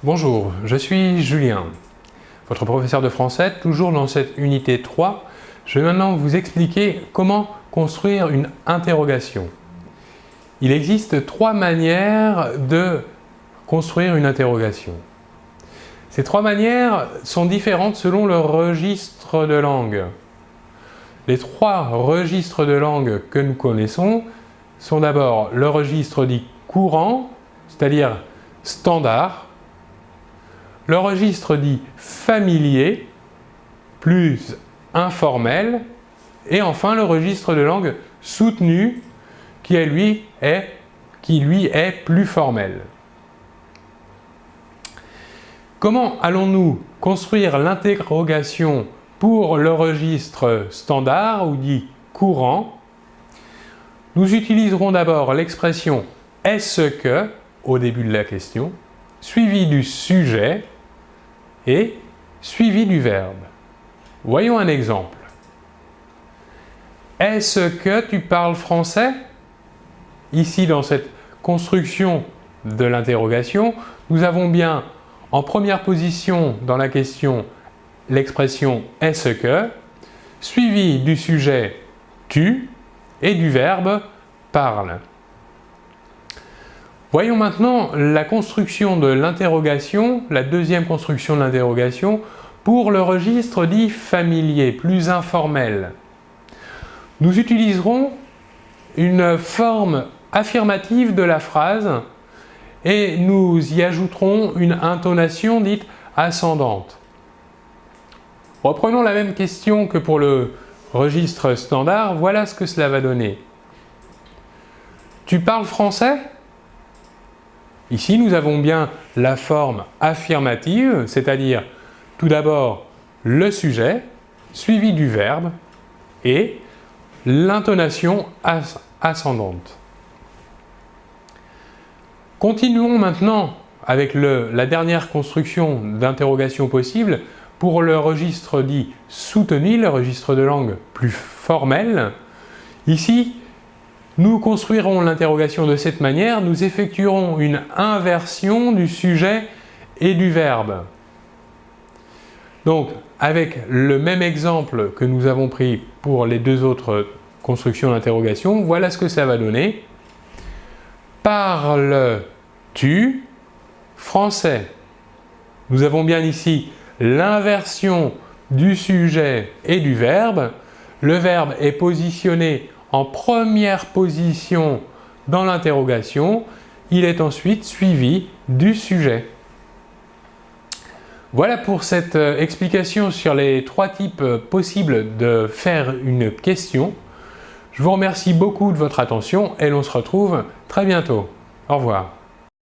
Bonjour, je suis Julien, votre professeur de français. Toujours dans cette unité 3, je vais maintenant vous expliquer comment construire une interrogation. Il existe 3 manières de construire une interrogation. Ces 3 manières sont différentes selon le registre de langue. Les 3 registres de langue que nous connaissons sont d'abord le registre dit courant, c'est-à-dire standard, le registre dit familier, plus informel, et enfin le registre de langue soutenu, qui lui est plus formel. Comment allons-nous construire l'interrogation pour le registre standard ou dit courant? Nous utiliserons d'abord l'expression « est-ce que » au début de la question, suivi du sujet et suivi du verbe. Voyons un exemple. Est-ce que tu parles français? Ici, dans cette construction de l'interrogation, nous avons bien en première position dans la question l'expression « est-ce que » suivi du sujet « tu » et du verbe « parle ». Voyons maintenant la construction de l'interrogation, la deuxième construction de l'interrogation, pour le registre dit familier, plus informel. Nous utiliserons une forme affirmative de la phrase et nous y ajouterons une intonation dite ascendante. Reprenons la même question que pour le registre standard, voilà ce que cela va donner. Tu parles français? Ici, nous avons bien la forme affirmative, c'est-à-dire tout d'abord le sujet, suivi du verbe et l'intonation ascendante. Continuons maintenant avec la dernière construction d'interrogation possible pour le registre dit soutenu, le registre de langue plus formel. Ici, nous construirons l'interrogation de cette manière, nous effectuerons une inversion du sujet et du verbe. Donc, avec le même exemple que nous avons pris pour les 2 autres constructions d'interrogation, voilà ce que ça va donner. Parles-tu français? Nous avons bien ici l'inversion du sujet et du verbe. Le verbe est positionné en première position dans l'interrogation, il est ensuite suivi du sujet. Voilà pour cette explication sur les 3 types possibles de faire une question. Je vous remercie beaucoup de votre attention et l'on se retrouve très bientôt. Au revoir.